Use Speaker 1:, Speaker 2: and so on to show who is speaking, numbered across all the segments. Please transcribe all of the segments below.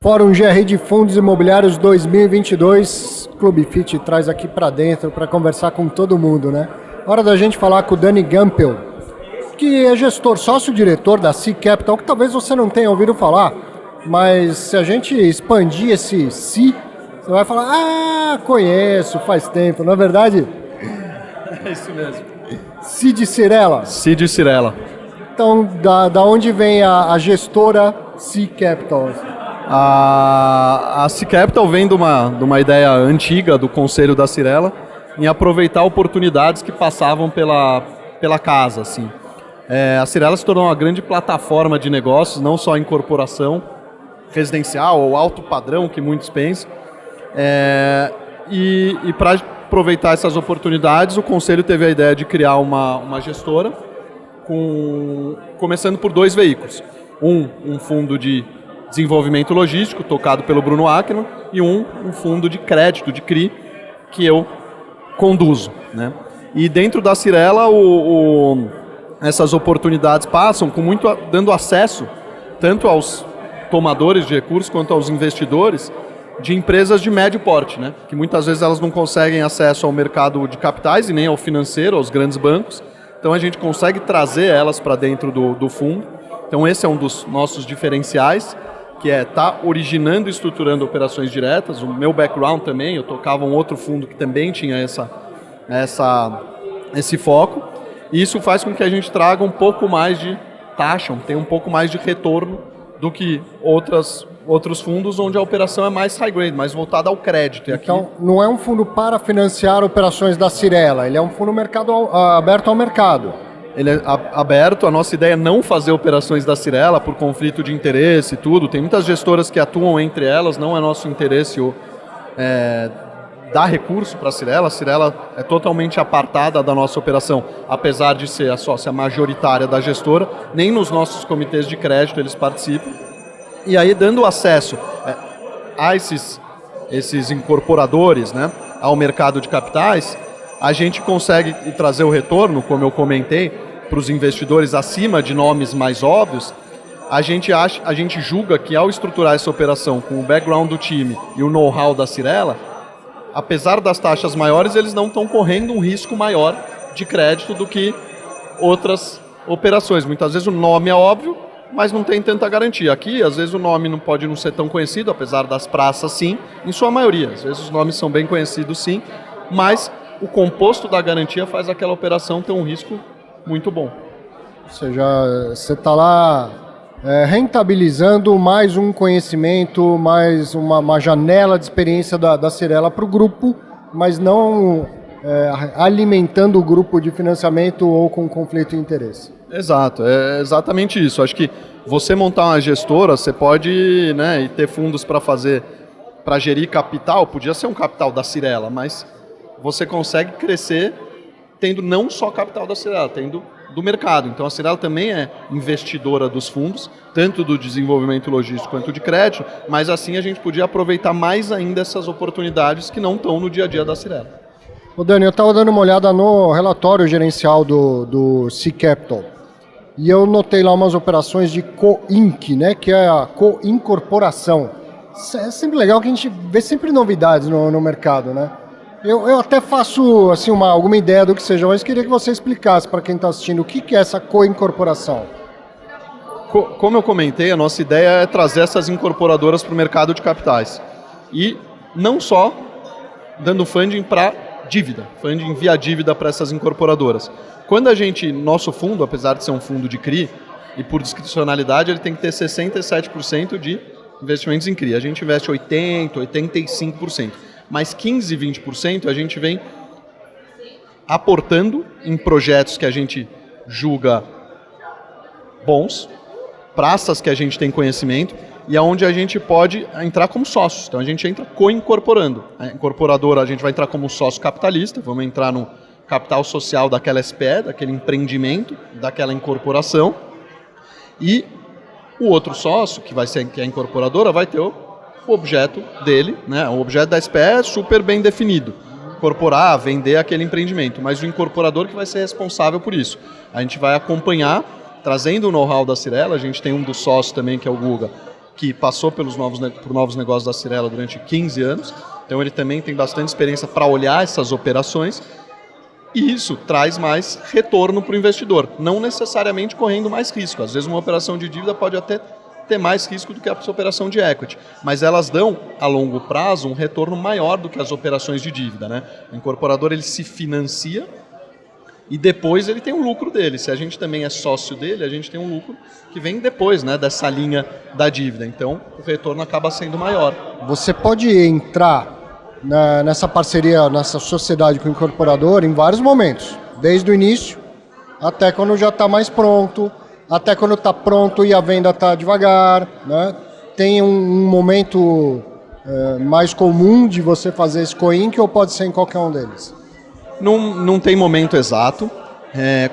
Speaker 1: Fórum GRI de Fundos Imobiliários 2022, Clube Fit traz aqui para dentro para conversar com todo mundo, né? Hora da gente falar com o Dani Gampel, que é gestor, sócio-diretor da C Capital, que talvez você não tenha ouvido falar, mas se a gente expandir esse C, você vai falar, conheço, faz tempo, não é verdade?
Speaker 2: É isso mesmo.
Speaker 1: Cid Cirela.
Speaker 2: Cid Cirela.
Speaker 1: Então, da onde vem a gestora C Capital?
Speaker 2: A C Capital vem de uma ideia antiga do Conselho da Cirela em aproveitar oportunidades que passavam pela casa. Assim. A Cirela se tornou uma grande plataforma de negócios, não só em incorporação residencial ou alto padrão, que muitos pensam. E para aproveitar essas oportunidades, o Conselho teve a ideia de criar uma gestora, começando por 2 veículos. Um fundo de desenvolvimento logístico, tocado pelo Bruno Ackerman, e um fundo de crédito, de CRI, que eu conduzo. Né? E dentro da Cirela, essas oportunidades passam dando acesso tanto aos tomadores de recursos quanto aos investidores de empresas de médio porte, né? Que muitas vezes elas não conseguem acesso ao mercado de capitais e nem ao financeiro, aos grandes bancos. Então a gente consegue trazer elas para dentro do fundo. Então esse é um dos nossos diferenciais, que é estar originando e estruturando operações diretas. O meu background também, eu tocava um outro fundo que também tinha esse foco. E isso faz com que a gente traga um pouco mais de taxa, tenha um pouco mais de retorno do que outros fundos onde a operação é mais high grade, mais voltada ao crédito.
Speaker 1: Então, não é um fundo para financiar operações da Cirela, ele é um fundo aberto ao mercado.
Speaker 2: Ele é aberto, a nossa ideia é não fazer operações da Cirela por conflito de interesse e tudo. Tem muitas gestoras que atuam entre elas, não é nosso interesse dar recurso para a Cirela é totalmente apartada da nossa operação, apesar de ser a sócia majoritária da gestora, nem nos nossos comitês de crédito eles participam. E aí, dando acesso a esses incorporadores, né, ao mercado de capitais, a gente consegue trazer o retorno, como eu comentei, para os investidores acima de nomes mais óbvios. A gente julga que ao estruturar essa operação com o background do time e o know-how da Cirela, apesar das taxas maiores, eles não estão correndo um risco maior de crédito do que outras operações. Muitas vezes o nome é óbvio, mas não tem tanta garantia. Aqui, às vezes o nome não pode não ser tão conhecido, apesar das praças sim, em sua maioria. Às vezes os nomes são bem conhecidos sim, mas o composto da garantia faz aquela operação ter um risco muito bom.
Speaker 1: Ou seja, você está lá rentabilizando mais um conhecimento, mais uma janela de experiência da Cirela para o grupo, mas não alimentando o grupo de financiamento ou com conflito de interesse.
Speaker 2: Exato, é exatamente isso. Acho que você montar uma gestora, você pode, né, e ter fundos para gerir capital, podia ser um capital da Cirela, mas você consegue crescer tendo não só capital da Cirela, tendo do mercado. Então a Cirela também é investidora dos fundos, tanto do desenvolvimento logístico quanto de crédito, mas assim a gente podia aproveitar mais ainda essas oportunidades que não estão no dia a dia da Cirela.
Speaker 1: Ô Dani, eu estava dando uma olhada no relatório gerencial do C Capital e eu notei lá umas operações de co-inc, né, que é a co-incorporação. É sempre legal que a gente vê sempre novidades no mercado, né? Eu até faço assim, alguma ideia do que seja, mas queria que você explicasse para quem está assistindo o que é essa co-incorporação.
Speaker 2: Como eu comentei, a nossa ideia é trazer essas incorporadoras para o mercado de capitais. E não só dando funding para dívida, funding via dívida para essas incorporadoras. Quando nosso fundo, apesar de ser um fundo de CRI, e por discricionalidade, ele tem que ter 67% de investimentos em CRI. A gente investe 80%, 85%. Mas 15%, 20% a gente vem aportando em projetos que a gente julga bons, praças que a gente tem conhecimento e aonde a gente pode entrar como sócios. Então a gente entra co-incorporando. A incorporadora a gente vai entrar como sócio capitalista, vamos entrar no capital social daquela SPE, daquele empreendimento, daquela incorporação. E o outro sócio, que é a incorporadora, vai ter o objeto dele, né? O objeto da SPE é super bem definido. Incorporar, vender aquele empreendimento, mas o incorporador que vai ser responsável por isso. A gente vai acompanhar, trazendo o know-how da Cirela, a gente tem um dos sócios também, que é o Guga, que passou por novos negócios da Cyrela durante 15 anos, então ele também tem bastante experiência para olhar essas operações, e isso traz mais retorno para o investidor, não necessariamente correndo mais risco. Às vezes uma operação de dívida pode até ter mais risco do que a sua operação de equity, mas elas dão, a longo prazo, um retorno maior do que as operações de dívida, né? O incorporador ele se financia e depois ele tem o lucro dele. Se a gente também é sócio dele, a gente tem um lucro que vem depois, né, dessa linha da dívida. Então, o retorno acaba sendo maior.
Speaker 1: Você pode entrar nessa parceria, nessa sociedade com o incorporador em vários momentos, desde o início até quando já está mais pronto, até quando está pronto e a venda está devagar, né? Tem um momento mais comum de você fazer esse co-inc ou pode ser em qualquer um deles?
Speaker 2: Não tem momento exato.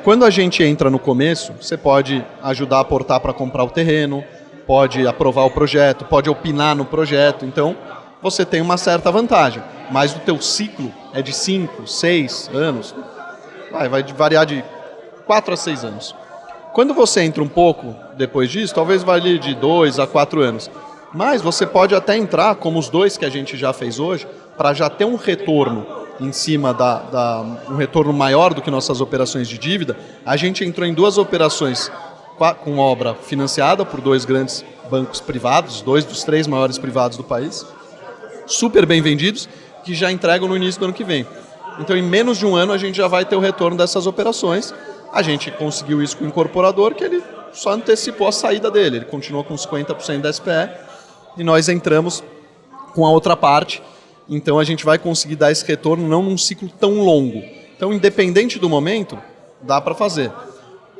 Speaker 2: Quando a gente entra no começo, você pode ajudar a aportar para comprar o terreno, pode aprovar o projeto, pode opinar no projeto. Então, você tem uma certa vantagem, mas o teu ciclo é de 5, 6 anos, vai variar de 4 a 6 anos. Quando você entra um pouco depois disso, talvez varie de 2 a 4 anos, mas você pode até entrar, como os 2 que a gente já fez hoje, para já ter um retorno em cima um retorno maior do que nossas operações de dívida. A gente entrou em 2 operações com obra financiada por 2 grandes bancos privados, 2 dos 3 maiores privados do país, super bem vendidos, que já entregam no início do ano que vem. Então, em menos de um ano, a gente já vai ter o retorno dessas operações. A gente conseguiu isso com o incorporador, que ele só antecipou a saída dele. Ele continuou com 50% da SPE e nós entramos com a outra parte. Então, a gente vai conseguir dar esse retorno não num ciclo tão longo. Então, independente do momento, dá para fazer.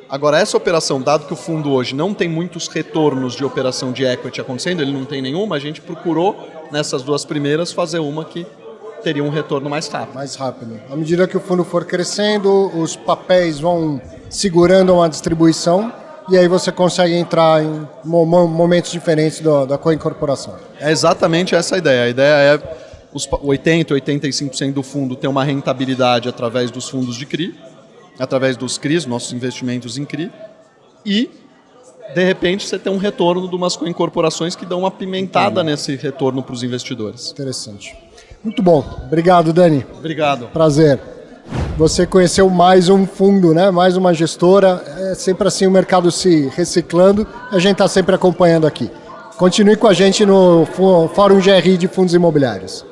Speaker 2: Agora, essa operação, dado que o fundo hoje não tem muitos retornos de operação de equity acontecendo, ele não tem nenhuma, a gente procurou, nessas 2 primeiras, fazer uma que teria um retorno mais rápido.
Speaker 1: Mais rápido. À medida que o fundo for crescendo, os papéis vão segurando uma distribuição e aí você consegue entrar em momentos diferentes da co-incorporação.
Speaker 2: É exatamente essa a ideia. A ideia é os 80%, 85% do fundo ter uma rentabilidade através dos fundos de CRI, através dos CRIs, nossos investimentos em CRI, e, de repente, você tem um retorno de umas co-incorporações que dão uma pimentada nesse retorno para os investidores.
Speaker 1: Interessante. Muito bom. Obrigado, Dani.
Speaker 2: Obrigado.
Speaker 1: Prazer. Você conheceu mais um fundo, né? Mais uma gestora. É sempre assim o mercado se reciclando. A gente está sempre acompanhando aqui. Continue com a gente no Fórum GRI de Fundos Imobiliários.